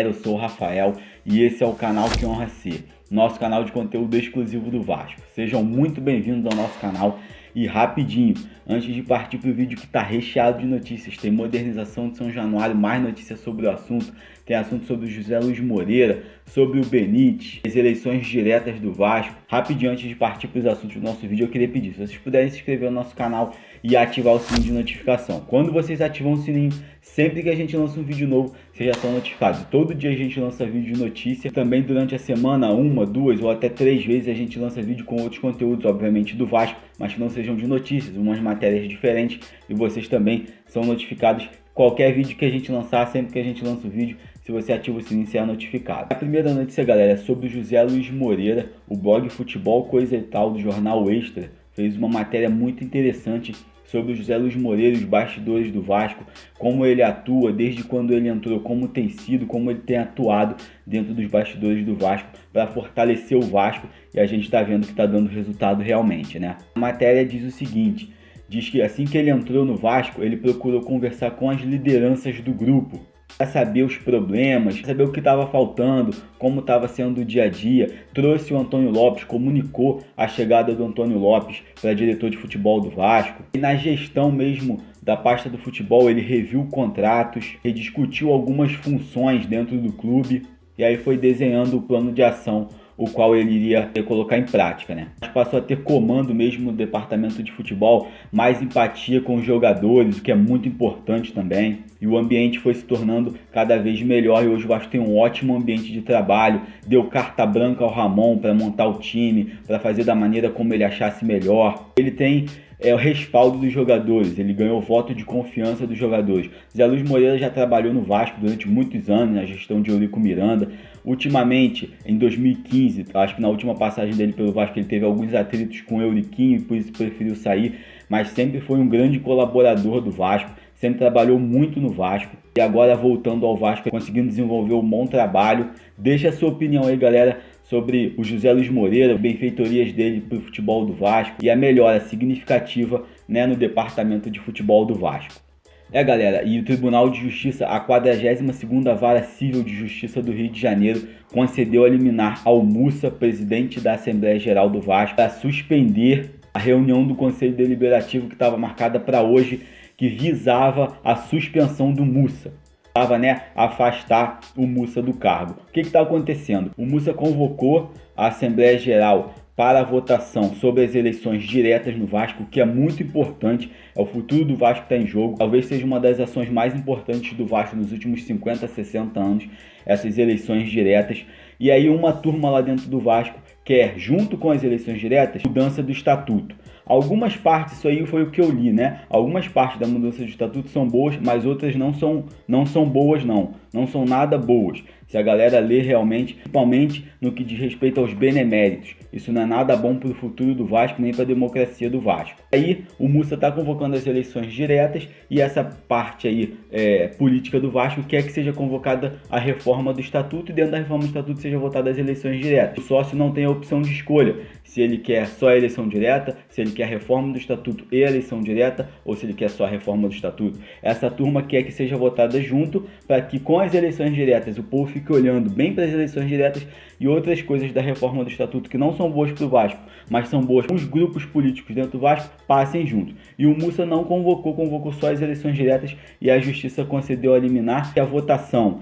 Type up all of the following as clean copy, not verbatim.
galera, eu sou o Rafael e esse é o canal Que Honra Ser, nosso canal de conteúdo exclusivo do Vasco. Sejam muito bem-vindos ao nosso canal e rapidinho, antes de partir para o vídeo que está recheado de notícias, tem modernização de São Januário, mais notícias sobre o assunto, tem assunto sobre o José Luiz Moreira, sobre o Benítez, as eleições diretas do Vasco. Rapidinho, antes de partir para os assuntos do nosso vídeo, eu queria pedir, se vocês puderem se inscrever no nosso canal e ativar o sininho de notificação. Quando vocês ativam o sininho, sempre que a gente lança um vídeo novo, vocês já são notificados. Todo dia a gente lança vídeo de notícia. Também durante a semana, 1, 2 ou até 3 vezes a gente lança vídeo com outros conteúdos, obviamente do Vasco, mas que não sejam de notícias, umas matérias diferentes. E vocês também são notificados. Qualquer vídeo que a gente lançar, sempre que a gente lança o vídeo, se você ativa o sininho, você é notificado. A primeira notícia, galera, é sobre o José Luiz Moreira. O blog Futebol Coisa e Tal do Jornal Extra fez uma matéria muito interessante sobre o José Luiz Moreira, os bastidores do Vasco, como ele atua, desde quando ele entrou, como tem sido, como ele tem atuado dentro dos bastidores do Vasco para fortalecer o Vasco, e a gente está vendo que está dando resultado realmente, né? A matéria diz o seguinte, diz que assim que ele entrou no Vasco, ele procurou conversar com as lideranças do grupo, para saber os problemas, saber o que estava faltando, como estava sendo o dia a dia. Trouxe o Antônio Lopes, comunicou a chegada do Antônio Lopes para diretor de futebol do Vasco. E na gestão mesmo da pasta do futebol, ele reviu contratos, rediscutiu algumas funções dentro do clube e aí foi desenhando o plano de ação, o qual ele iria colocar em prática, né? Passou a ter comando mesmo no departamento de futebol, mais empatia com os jogadores, o que é muito importante também. E o ambiente foi se tornando cada vez melhor e hoje o Vasco tem um ótimo ambiente de trabalho. Deu carta branca ao Ramon para montar o time, para fazer da maneira como ele achasse melhor. Ele tem o respaldo dos jogadores, ele ganhou o voto de confiança dos jogadores. Zé Luiz Moreira já trabalhou no Vasco durante muitos anos, na gestão de Eurico Miranda. Ultimamente, em 2015, acho que na última passagem dele pelo Vasco, ele teve alguns atritos com o Euriquinho e por isso preferiu sair, mas sempre foi um grande colaborador do Vasco, sempre trabalhou muito no Vasco e agora voltando ao Vasco, conseguindo desenvolver um bom trabalho. Deixa a sua opinião aí, galera, sobre o José Luiz Moreira, benfeitorias dele para o futebol do Vasco e a melhora significativa, né, no departamento de futebol do Vasco. Galera, e o Tribunal de Justiça, a 42ª Vara Civil de Justiça do Rio de Janeiro, concedeu a liminar ao Mussa, presidente da Assembleia Geral do Vasco, para suspender a reunião do Conselho Deliberativo que estava marcada para hoje, que visava a suspensão do Mussa. Estava, né, afastar o Mussa do cargo. O que está acontecendo? O Mussa convocou a Assembleia Geral para a votação sobre as eleições diretas no Vasco, o que é muito importante, é o futuro do Vasco que está em jogo, talvez seja uma das ações mais importantes do Vasco nos últimos 50, 60 anos, essas eleições diretas. E aí uma turma lá dentro do Vasco quer, junto com as eleições diretas, mudança do estatuto. Algumas partes, isso aí foi o que eu li, né? Algumas partes da mudança do estatuto são boas, mas outras não são boas não são nada boas. Se a galera ler realmente, principalmente no que diz respeito aos beneméritos, isso não é nada bom para o futuro do Vasco, nem para a democracia do Vasco. Aí o Mussa está convocando as eleições diretas e essa parte aí política do Vasco quer que seja convocada a reforma do estatuto e dentro da reforma do estatuto seja votada as eleições diretas. O sócio não tem a opção de escolha, se ele quer só a eleição direta, se ele quer a reforma do estatuto e a eleição direta, ou se ele quer só a reforma do estatuto. Essa turma quer que seja votada junto, para que com as eleições diretas o povo fique olhando bem para as eleições diretas e outras coisas da reforma do estatuto que não são boas para o Vasco, mas são boas para os grupos políticos dentro do Vasco, passem junto. E o Mussa não convocou só as eleições diretas e a Justiça concedeu a liminar que a votação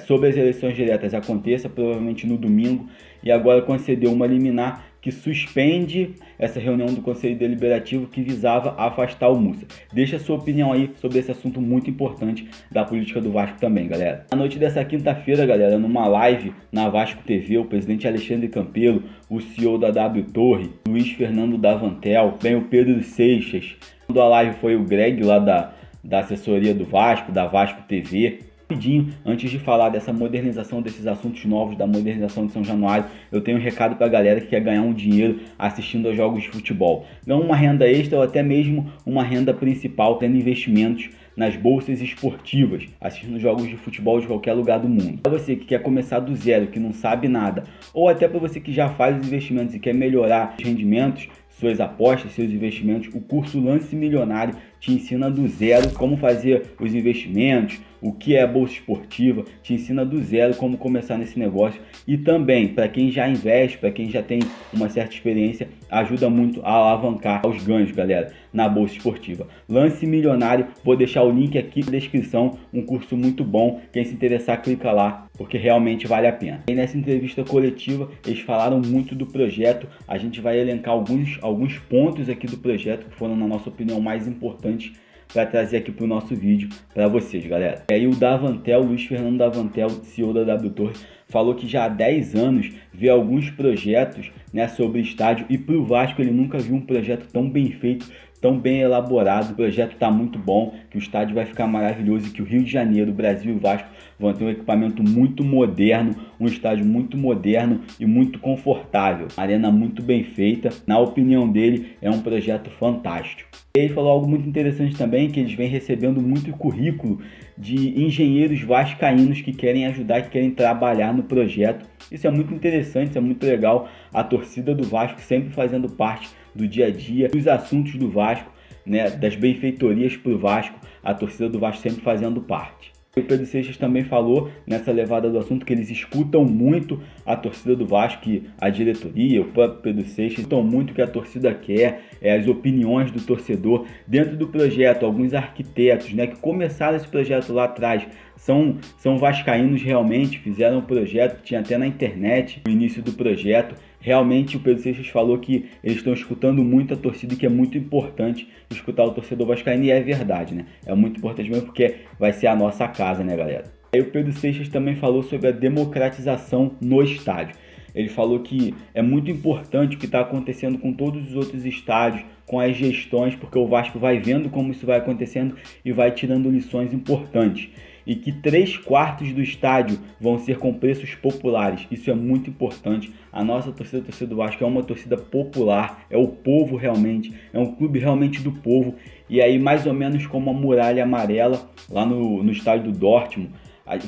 sobre as eleições diretas aconteça provavelmente no domingo, e agora concedeu uma liminar que suspende essa reunião do Conselho Deliberativo que visava afastar o Mussa. Deixa a sua opinião aí sobre esse assunto muito importante da política do Vasco também, galera. Na noite dessa quinta-feira, galera, numa live na Vasco TV, o presidente Alexandre Campelo, o CEO da W Torre, Luiz Fernando Davantel, bem o Pedro Seixas. A live foi o Greg lá da assessoria do Vasco, da Vasco TV. Rapidinho, antes de falar dessa modernização, desses assuntos novos, da modernização de São Januário, eu tenho um recado para a galera que quer ganhar um dinheiro assistindo aos jogos de futebol. Não uma renda extra ou até mesmo uma renda principal, tendo investimentos nas bolsas esportivas, assistindo jogos de futebol de qualquer lugar do mundo. Para você que quer começar do zero, que não sabe nada, ou até para você que já faz os investimentos e quer melhorar os rendimentos, suas apostas, seus investimentos, o curso Lance Milionário te ensina do zero como fazer os investimentos, o que é a bolsa esportiva, te ensina do zero como começar nesse negócio e também para quem já investe, para quem já tem uma certa experiência, ajuda muito a alavancar os ganhos, galera, na bolsa esportiva. Lance Milionário, vou deixar o link aqui na descrição, um curso muito bom, quem se interessar clica lá, porque realmente vale a pena. E nessa entrevista coletiva, eles falaram muito do projeto, a gente vai elencar alguns pontos aqui do projeto que foram, na nossa opinião, mais importantes para trazer aqui para o nosso vídeo para vocês, galera. E aí o Davantel, Luiz Fernando Davantel, CEO da W Torre, falou que já há 10 anos vê alguns projetos, né, sobre estádio, e para o Vasco ele nunca viu um projeto tão bem feito, tão bem elaborado. O projeto está muito bom, que o estádio vai ficar maravilhoso e que o Rio de Janeiro, o Brasil e o Vasco vão ter um equipamento muito moderno, um estádio muito moderno e muito confortável, arena muito bem feita. Na opinião dele, é um projeto fantástico. Ele falou algo muito interessante também, que eles vêm recebendo muito currículo de engenheiros vascaínos que querem ajudar, que querem trabalhar no projeto. Isso é muito interessante, isso é muito legal. A torcida do Vasco sempre fazendo parte do dia a dia, dos assuntos do Vasco, né, das benfeitorias para o Vasco, a torcida do Vasco sempre fazendo parte. O Pedro Seixas também falou nessa levada do assunto que eles escutam muito a torcida do Vasco, que a diretoria, o próprio Pedro Seixas, escutam muito o que a torcida quer, as opiniões do torcedor dentro do projeto. Alguns arquitetos, né, que começaram esse projeto lá atrás são vascaínos realmente, fizeram o projeto, tinha até na internet o início do projeto. Realmente o Pedro Seixas falou que eles estão escutando muito a torcida e que é muito importante escutar o torcedor vascaíno, e é verdade, né? É muito importante mesmo porque vai ser a nossa casa, né, galera? Aí o Pedro Seixas também falou sobre a democratização no estádio. Ele falou que é muito importante o que está acontecendo com todos os outros estádios, com as gestões, porque o Vasco vai vendo como isso vai acontecendo e vai tirando lições importantes. E que 3/4 do estádio vão ser com preços populares. Isso é muito importante. A nossa torcida, a torcida do Vasco, é uma torcida popular, é o povo realmente, é um clube realmente do povo. E aí, mais ou menos como a Muralha Amarela, lá no estádio do Dortmund,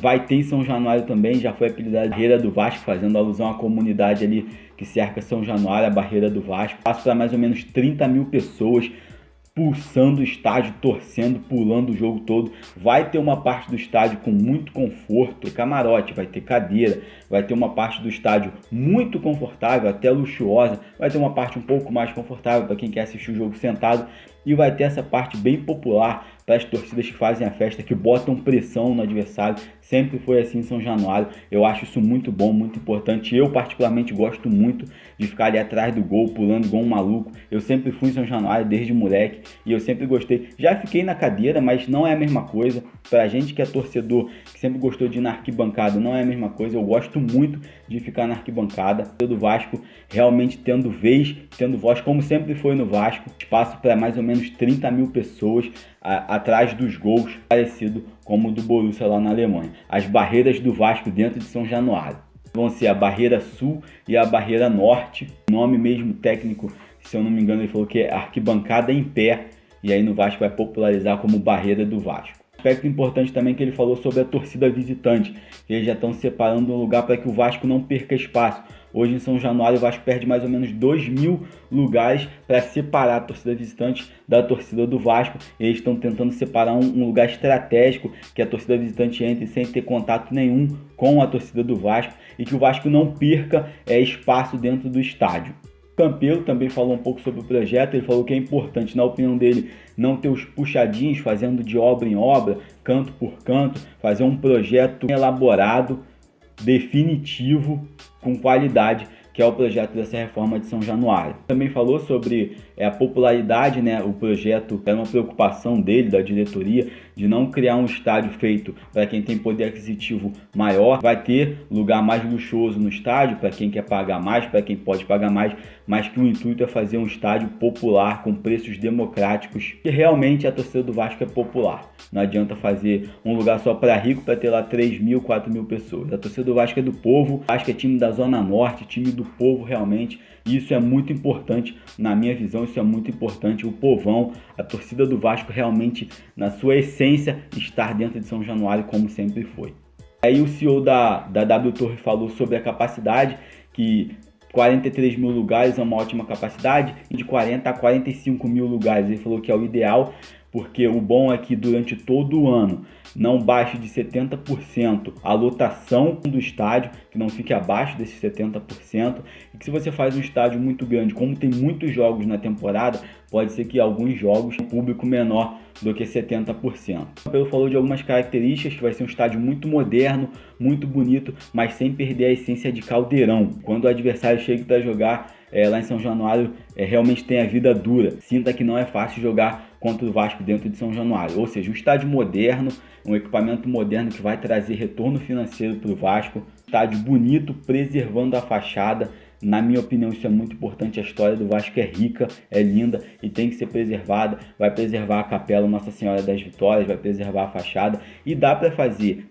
vai ter em São Januário também, já foi apelidada Barreira do Vasco, fazendo alusão à comunidade ali que cerca São Januário, a Barreira do Vasco. Passa para mais ou menos 30 mil pessoas, pulsando o estádio, torcendo, pulando o jogo todo. Vai ter uma parte do estádio com muito conforto, camarote, vai ter cadeira, vai ter uma parte do estádio muito confortável, até luxuosa, vai ter uma parte um pouco mais confortável para quem quer assistir o jogo sentado, e vai ter essa parte bem popular para as torcidas que fazem a festa, que botam pressão no adversário. Sempre foi assim em São Januário. Eu acho isso muito bom, muito importante. Eu particularmente gosto muito de ficar ali atrás do gol, pulando igual um maluco. Eu sempre fui em São Januário desde moleque e eu sempre gostei. Já fiquei na cadeira, mas não é a mesma coisa. Pra gente que é torcedor, que sempre gostou de ir na arquibancada, não é a mesma coisa. Eu gosto muito de ficar na arquibancada. Do Vasco realmente tendo vez, tendo voz, como sempre foi no Vasco. Espaço para mais ou menos 30 mil pessoas atrás dos gols, parecido como o do Borussia lá na Alemanha. As barreiras do Vasco dentro de São Januário vão ser a Barreira Sul e a Barreira Norte. O nome mesmo técnico, se eu não me engano, ele falou que é arquibancada em pé, e aí no Vasco vai popularizar como Barreira do Vasco. Aspecto importante também que ele falou sobre a torcida visitante, que eles já estão separando um lugar para que o Vasco não perca espaço. Hoje em São Januário o Vasco perde mais ou menos 2.000 lugares para separar a torcida visitante da torcida do Vasco. Eles estão tentando separar um lugar estratégico, que a torcida visitante entre sem ter contato nenhum com a torcida do Vasco e que o Vasco não perca espaço dentro do estádio. Campelo também falou um pouco sobre o projeto. Ele falou que é importante, na opinião dele, não ter os puxadinhos fazendo de obra em obra, canto por canto, fazer um projeto elaborado, definitivo, com qualidade, que é o projeto dessa reforma de São Januário. Também falou sobre a popularidade, né? O projeto era uma preocupação dele, da diretoria, de não criar um estádio feito para quem tem poder aquisitivo maior. Vai ter lugar mais luxuoso no estádio para quem quer pagar mais, para quem pode pagar mais, mas que o intuito é fazer um estádio popular, com preços democráticos, que realmente a torcida do Vasco é popular. Não adianta fazer um lugar só para rico para ter lá 3.000, 4.000 pessoas. A torcida do Vasco é do povo, o Vasco é time da Zona Norte, time do povo realmente. E isso é muito importante, na minha visão, isso é muito importante. O povão, a torcida do Vasco realmente, na sua essência, estar dentro de São Januário como sempre foi. Aí o CEO da W Torre falou sobre a capacidade, que 43 mil lugares é uma ótima capacidade, e de 40 a 45 mil lugares ele falou que é o ideal, porque o bom é que durante todo o ano não baixe de 70% a lotação do estádio, que não fique abaixo desses 70%, e que se você faz um estádio muito grande, como tem muitos jogos na temporada, pode ser que alguns jogos tenham público menor do que 70%. O Campelo falou de algumas características, que vai ser um estádio muito moderno, muito bonito, mas sem perder a essência de Caldeirão. Quando o adversário chega para jogar lá em São Januário, realmente tem a vida dura. Sinta que não é fácil jogar contra o Vasco dentro de São Januário. Ou seja, um estádio moderno, um equipamento moderno que vai trazer retorno financeiro para o Vasco. Estádio bonito, preservando a fachada. Na minha opinião, isso é muito importante. A história do Vasco é rica, é linda e tem que ser preservada. Vai preservar a Capela Nossa Senhora das Vitórias, vai preservar a fachada. E dá para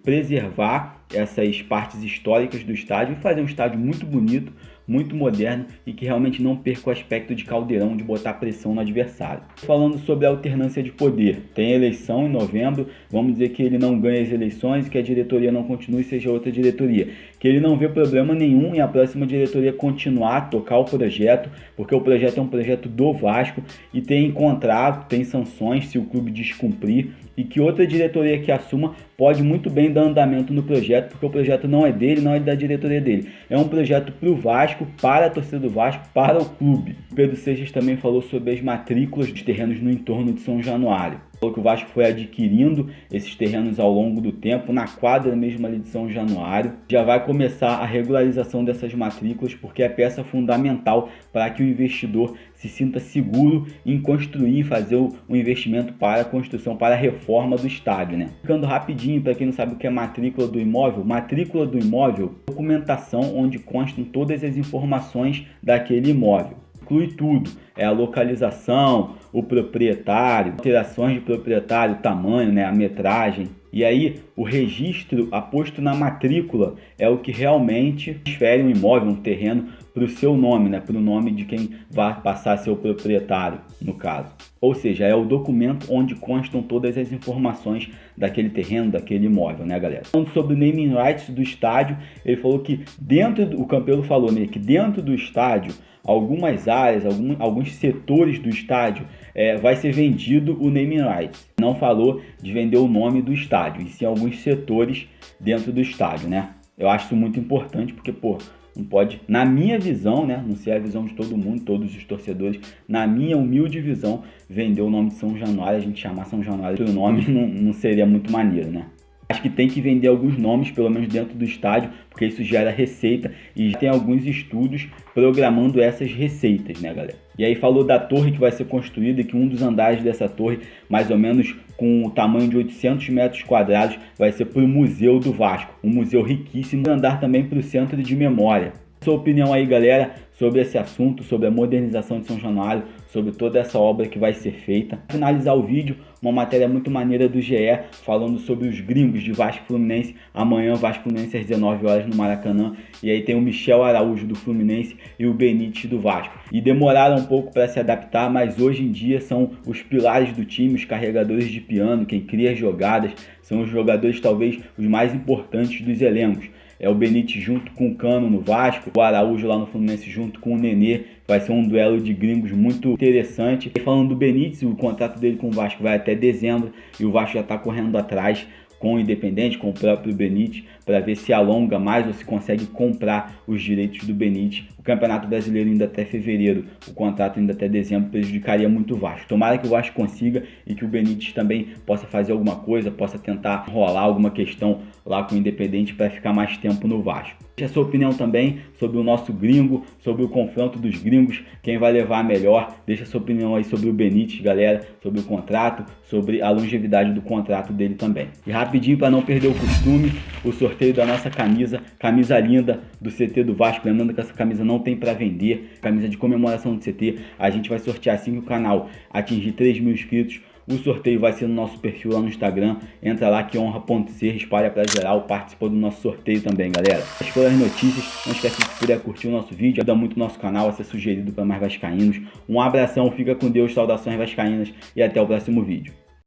preservar essas partes históricas do estádio e fazer um estádio muito bonito, muito moderno e que realmente não perca o aspecto de Caldeirão, de botar pressão no adversário. Falando sobre a alternância de poder, tem eleição em novembro, vamos dizer que ele não ganha as eleições e que a diretoria não continue e seja outra diretoria. Que ele não vê problema nenhum em a próxima diretoria continuar a tocar o projeto, porque o projeto é um projeto do Vasco e tem contrato, tem sanções se o clube descumprir, e que outra diretoria que assuma pode muito bem dar andamento no projeto, porque o projeto não é dele, não é da diretoria dele. É um projeto para o Vasco, para a torcida do Vasco, para o clube. O Pedro Seixas também falou sobre as matrículas dos terrenos no entorno de São Januário. Falou que o Vasco foi adquirindo esses terrenos ao longo do tempo, na quadra mesmo ali de São Januário. Já vai começar a regularização dessas matrículas, porque é peça fundamental para que o investidor se sinta seguro em construir e fazer um investimento para a construção, para a reforma do estádio, né? Ficando rapidinho, para quem não sabe o que é matrícula do imóvel é documentação onde constam todas as informações daquele imóvel. Inclui tudo, a localização, o proprietário, alterações de proprietário, tamanho, né, a metragem. E aí o registro aposto na matrícula é o que realmente transfere um imóvel, um terreno, para o seu nome, né, para o nome de quem vai passar a ser o proprietário, no caso. Ou seja, é o documento onde constam todas as informações daquele terreno, daquele imóvel, né, galera? Falando sobre o naming rights do estádio, ele falou que o Campelo falou, né, que dentro do estádio, algumas áreas, alguns setores do estádio vai ser vendido o naming rights. Não falou de vender o nome do estádio, e sim alguns setores dentro do estádio, né? Eu acho isso muito importante porque, não pode, na minha visão, né, não sei a visão de todo mundo, todos os torcedores, na minha humilde visão, vender o nome de São Januário, a gente chamar São Januário pelo nome não seria muito maneiro, né? Acho que tem que vender alguns nomes, pelo menos dentro do estádio, porque isso gera receita e tem alguns estudos programando essas receitas, né, galera? E aí falou da torre que vai ser construída e que um dos andares dessa torre, mais ou menos com o tamanho de 800 metros quadrados, vai ser para o Museu do Vasco, um museu riquíssimo, andar também para o Centro de Memória. Sua opinião aí, galera, sobre esse assunto, sobre a modernização de São Januário, sobre toda essa obra que vai ser feita. Para finalizar o vídeo, uma matéria muito maneira do GE falando sobre os gringos de Vasco Fluminense. Amanhã Vasco Fluminense às 19 horas no Maracanã. E aí tem o Michel Araújo do Fluminense e o Benítez do Vasco. E demoraram um pouco para se adaptar, mas hoje em dia são os pilares do time, os carregadores de piano, quem cria as jogadas, são os jogadores talvez os mais importantes dos elencos. É o Benítez junto com o Cano no Vasco, o Araújo lá no Fluminense junto com o Nenê. Vai ser um duelo de gringos muito interessante. E falando do Benítez, o contrato dele com o Vasco vai até dezembro e o Vasco já está correndo atrás com o Independente, com o próprio Benítez, para ver se alonga mais ou se consegue comprar os direitos do Benítez. O Campeonato Brasileiro ainda até fevereiro, o contrato ainda até dezembro, prejudicaria muito o Vasco. Tomara que o Vasco consiga e que o Benítez também possa fazer alguma coisa, possa tentar rolar alguma questão lá com o Independente para ficar mais tempo no Vasco. Deixe a sua opinião também sobre o nosso gringo, sobre o confronto dos gringos, quem vai levar a melhor. Deixa a sua opinião aí sobre o Benítez, galera, sobre o contrato, sobre a longevidade do contrato dele também. E rapidinho, para não perder o costume, o sorteio da nossa camisa linda do CT do Vasco. Lembrando que essa camisa não tem para vender, camisa de comemoração do CT. A gente vai sortear assim que o canal atingir 3.000 inscritos. O sorteio vai ser no nosso perfil lá no Instagram. Entra lá que honra.ser, espalha pra geral, participa do nosso sorteio também, galera. Essas foram as notícias. Não esquece de se puder curtir o nosso vídeo, ajuda muito o nosso canal a ser sugerido para mais vascaínos. Um abração, fica com Deus, saudações vascaínas e até o próximo vídeo.